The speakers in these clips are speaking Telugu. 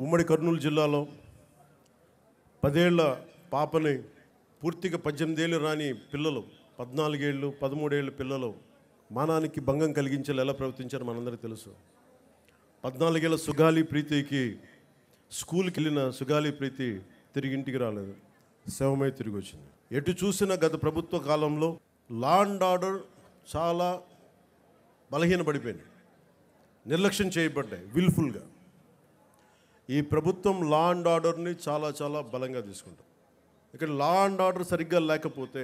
ఉమ్మడి కర్నూలు జిల్లాలో 10 ఏళ్ల పాపని పూర్తిగా 18 ఏళ్ళు రాని పిల్లలు 14 ఏళ్ళు 13 ఏళ్ళ పిల్లలు మానానికి భంగం కలిగించేలా ఎలా ప్రవర్తించారో మనందరికీ తెలుసు. 14 ఏళ్ళ సుగాలి ప్రీతికి స్కూల్కి వెళ్ళిన సుగాలి ప్రీతి తిరిగి ఇంటికి రాలేదు, శవమై తిరిగి వచ్చింది. ఎటు చూసిన గత ప్రభుత్వ కాలంలో లా అండ్ ఆర్డర్ చాలా బలహీనపడిపోయింది, నిర్లక్ష్యం చేయబడ్డాయి విల్ఫుల్గా. ఈ ప్రభుత్వం లా అండ్ ఆర్డర్ని చాలా చాలా బలంగా తీసుకుంటాం. ఇక్కడ లా అండ్ ఆర్డర్ సరిగ్గా లేకపోతే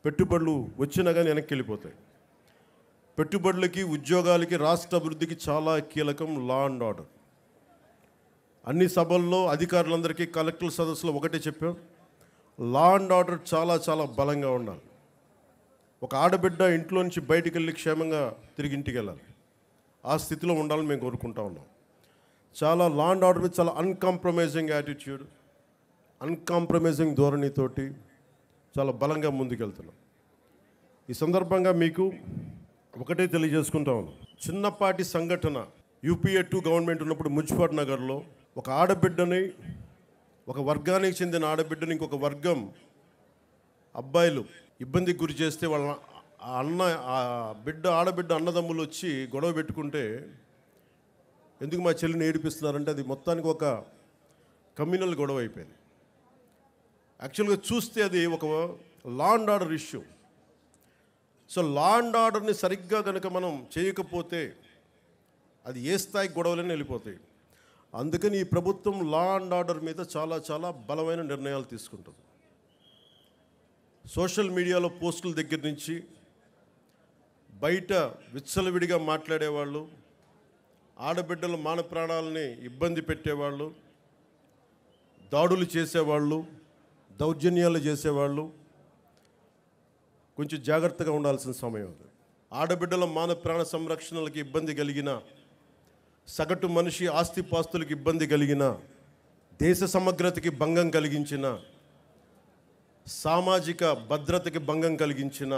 పెట్టుబడులు వచ్చినా కానీ వెనక్కి వెళ్ళిపోతాయి. పెట్టుబడులకి, ఉద్యోగాలకి, రాష్ట్ర అభివృద్ధికి చాలా కీలకం లా అండ్ ఆర్డర్. అన్ని సభల్లో అధికారులందరికీ కలెక్టర్ సదస్సులో ఒకటే చెప్పాం, లా అండ్ ఆర్డర్ చాలా చాలా బలంగా ఉండాలి. ఒక ఆడబిడ్డ ఇంట్లో నుంచి బయటికి వెళ్ళి క్షేమంగా తిరిగి ఇంటికి వెళ్ళాలి, ఆ స్థితిలో ఉండాలని మేము కోరుకుంటా ఉన్నాం. చాలా లా అండ్ ఆర్డర్ మీద చాలా అన్కాంప్రమైజింగ్ యాటిట్యూడ్, అన్కాంప్రమైజింగ్ ధోరణితోటి చాలా బలంగా ముందుకెళ్తున్నాం. ఈ సందర్భంగా మీకు ఒకటే తెలియజేసుకుంటా ఉన్నాం. చిన్నపాటి సంఘటన యూపీఏ 2 గవర్నమెంట్ ఉన్నప్పుడు ముజఫర్ నగర్లో ఒక ఆడబిడ్డని, ఒక వర్గానికి చెందిన ఆడబిడ్డని ఇంకొక వర్గం అబ్బాయిలు ఇబ్బందికి గురి చేస్తే వాళ్ళ ఆడబిడ్డ అన్నదమ్ములు వచ్చి గొడవ పెట్టుకుంటే, ఎందుకు మా చెల్లిని ఏడిపిస్తున్నారంటే అది మొత్తానికి ఒక కమ్యూనల్ గొడవ అయిపోయింది. యాక్చువల్గా చూస్తే అది ఒక law and order issue. So law and ఆర్డర్ని సరిగ్గా కనుక మనం చేయకపోతే అది ఏ స్థాయికి గొడవలైనా వెళ్ళిపోతాయి. అందుకని ఈ ప్రభుత్వం లా అండ్ ఆర్డర్ మీద చాలా చాలా బలమైన నిర్ణయాలు తీసుకుంటుంది. సోషల్ మీడియాలో పోస్టుల దగ్గర నుంచి బయట విచ్చలవిడిగా మాట్లాడేవాళ్ళు, ఆడబిడ్డల మాన ప్రాణాలని ఇబ్బంది పెట్టేవాళ్ళు, దాడులు చేసేవాళ్ళు, దౌర్జన్యాలు చేసేవాళ్ళు కొంచెం జాగ్రత్తగా ఉండాల్సిన సమయం అది. ఆడబిడ్డల మాన ప్రాణ సంరక్షణలకు ఇబ్బంది కలిగిన, సగటు మనిషి ఆస్తిపాస్తులకు ఇబ్బంది కలిగిన, దేశ సమగ్రతకి భంగం కలిగించిన, సామాజిక భద్రతకి భంగం కలిగించిన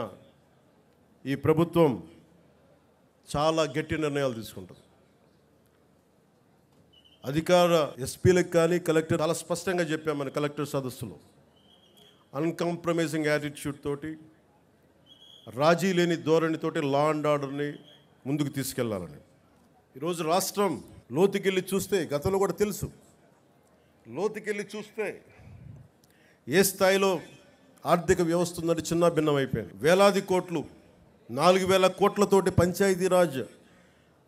ఈ ప్రభుత్వం చాలా గట్టి నిర్ణయాలు తీసుకుంటుంది. అధికార ఎస్పీలకు కానీ కలెక్టర్ చాలా స్పష్టంగా చెప్పామని కలెక్టర్ సదస్సులో, అన్కాంప్రమైజింగ్ యాటిట్యూడ్ తోటి, రాజీ లేని ధోరణితోటి లా అండ్ ఆర్డర్ని ముందుకు తీసుకెళ్లాలని. ఈరోజు రాష్ట్రం లోతుకెళ్ళి చూస్తే, గతంలో కూడా తెలుసు, లోతుకెళ్ళి చూస్తే ఏ స్థాయిలో ఆర్థిక వ్యవస్థ ఉందంటే చిన్న భిన్నం అయిపోయింది. వేలాది కోట్లు, 4000 కోట్లతోటి పంచాయతీరాజ్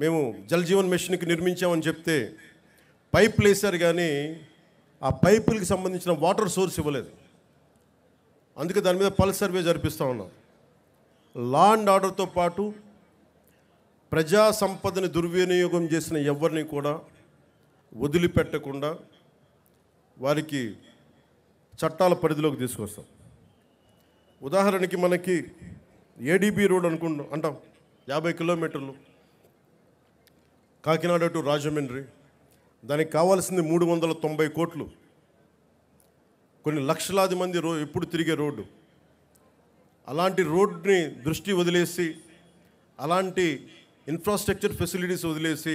మేము జల్ జీవన్ మిషన్కి నిర్మించామని చెప్తే పైపులు వేశారు, కానీ ఆ పైపులకి సంబంధించిన వాటర్ సోర్స్ ఇవ్వలేదు. అందుకే దాని మీద పల్స్ సర్వే జరిపిస్తూ ఉన్నాం. లా అండ్ ఆర్డర్తో పాటు ప్రజా సంపదని దుర్వినియోగం చేసిన ఎవరిని కూడా వదిలిపెట్టకుండా వారికి చట్టాల పరిధిలోకి తీసుకొస్తాం. ఉదాహరణకి మనకి ఏడీబీ రోడ్ అంటాం, 50 కిలోమీటర్లు కాకినాడ టు రాజమండ్రి. దానికి కావాల్సింది 390 కోట్లు. కొన్ని లక్షలాది మంది ఎప్పుడు తిరిగే రోడ్డు. అలాంటి రోడ్ని దృష్టి వదిలేసి, అలాంటి ఇన్ఫ్రాస్ట్రక్చర్ ఫెసిలిటీస్ వదిలేసి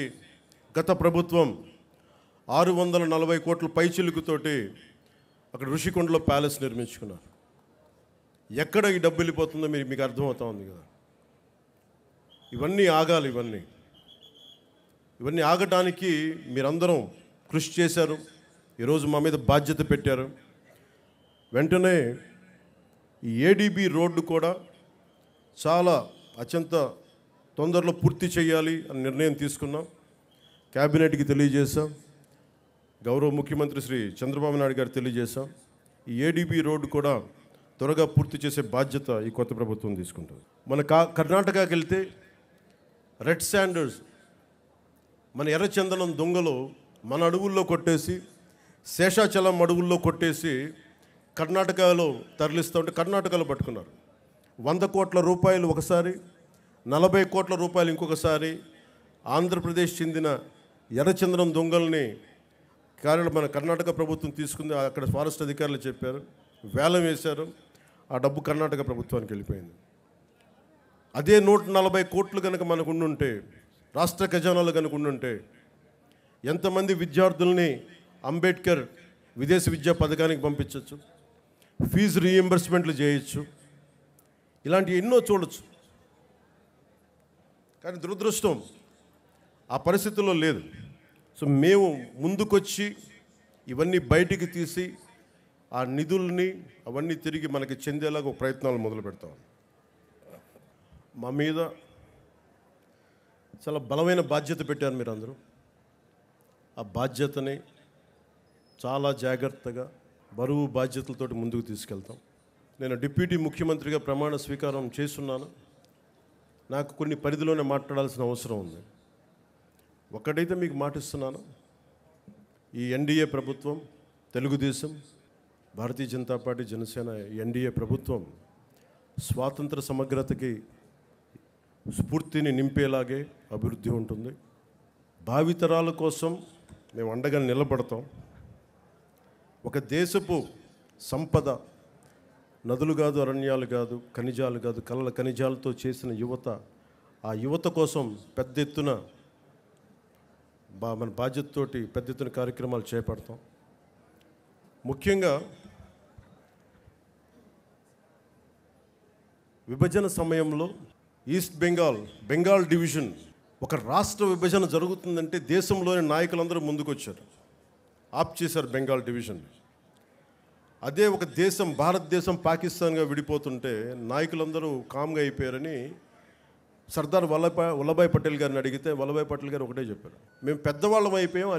గత ప్రభుత్వం 640 కోట్ల పైచిలుకుతోటి అక్కడ ఋషికొండలో ప్యాలెస్ నిర్మించుకున్నారు. ఎక్కడ ఈ డబ్బు వెళ్ళిపోతుందో మీకు అర్థమవుతా ఉంది కదా. ఇవన్నీ ఆగాలి. ఇవన్నీ ఆగటానికి మీరందరం కృషి చేశారు. ఈరోజు మా మీద బాధ్యత పెట్టారు. వెంటనే ఈ ఏడీబీ రోడ్డు కూడా చాలా అత్యంత తొందరలో పూర్తి చేయాలి అని నిర్ణయం తీసుకున్నాం. క్యాబినెట్కి తెలియజేశాం, గౌరవ ముఖ్యమంత్రి శ్రీ చంద్రబాబు నాయుడు గారు తెలియజేశాం. ఈ ఏడీబీ రోడ్డు కూడా త్వరగా పూర్తి చేసే బాధ్యత ఈ కొత్త ప్రభుత్వం తీసుకుంటుంది. మన కర్ణాటకకి వెళ్తే రెడ్ శాండర్స్, మన ఎర్రచందనం దొంగలు మన అడవుల్లో కొట్టేసి, శేషాచలం అడవుల్లో కొట్టేసి కర్ణాటకలో తరలిస్తూ ఉంటే కర్ణాటకలో పట్టుకున్నారు. 100 కోట్ల రూపాయలు ఒకసారి, 40 కోట్ల రూపాయలు ఇంకొకసారి. ఆంధ్రప్రదేశ్ చెందిన ఎర్రచందనం దొంగల్ని మన కర్ణాటక ప్రభుత్వం తీసుకుంది. అక్కడ ఫారెస్ట్ అధికారులు చెప్పారు, వేలం వేశారు. ఆ డబ్బు కర్ణాటక ప్రభుత్వానికి వెళ్ళిపోయింది. అదే 140 కోట్లు కనుక మనకు ఉండుంటే, రాష్ట్ర ఖజానాలు కనుక ఉండుంటే ఎంతమంది విద్యార్థుల్ని అంబేద్కర్ విదేశ విద్యా పథకానికి పంపించవచ్చు, ఫీజు రీఎంబర్స్మెంట్లు చేయొచ్చు, ఇలాంటి ఎన్నో చూడొచ్చు. కానీ దురదృష్టం ఆ పరిస్థితుల్లో లేదు. సో మేము ముందుకొచ్చి ఇవన్నీ బయటికి తీసి ఆ నిధుల్ని అవన్నీ తిరిగి మనకి చెందేలాగా ప్రయత్నాలు మొదలు పెడతాం. మా మీద చాలా బలమైన బాధ్యత పెట్టారు మీరు అందరూ. ఆ బాధ్యతని చాలా జాగ్రత్తగా బరువు బాధ్యతలతోటి ముందుకు తీసుకెళ్తాం. నేను డిప్యూటీ ముఖ్యమంత్రిగా ప్రమాణ స్వీకారం చేస్తున్నాను. నాకు కొన్ని పరిధిలోనే మాట్లాడాల్సిన అవసరం ఉంది. ఒకటైతే మీకు మాటిస్తున్నాను, ఈ ఎన్డీఏ ప్రభుత్వం, తెలుగుదేశం, భారతీయ జనతా పార్టీ, జనసేన ఎన్డీఏ ప్రభుత్వం స్వాతంత్ర సమగ్రతకి స్ఫూర్తిని నింపేలాగే అభివృద్ధి ఉంటుంది. భావితరాల కోసం మేము అండగా నిలబడతాం. ఒక దేశపు సంపద నదులు కాదు, అరణ్యాలు కాదు, ఖనిజాలు కాదు, కళ్ళ ఖనిజాలతో చేసిన యువత, ఆ యువత కోసం పెద్ద ఎత్తున మన బాధ్యతతోటి పెద్ద ఎత్తున కార్యక్రమాలు చేపడతాం. ముఖ్యంగా విభజన సమయంలో ఈస్ట్ బెంగాల్ డివిజన్, ఒక రాష్ట్ర విభజన జరుగుతుందంటే దేశంలోని నాయకులందరూ ముందుకొచ్చారు, ఆప్ చేశారు బెంగాల్ డివిజన్. అదే ఒక దేశం, భారతదేశం పాకిస్తాన్గా విడిపోతుంటే నాయకులందరూ కామ్గా అయిపోయారని సర్దార్ వల్లభాయ్ పటేల్ గారిని అడిగితే వల్లభాయ్ పటేల్ గారు ఒకటే చెప్పారు, మేము పెద్దవాళ్ళం అయిపోయాం.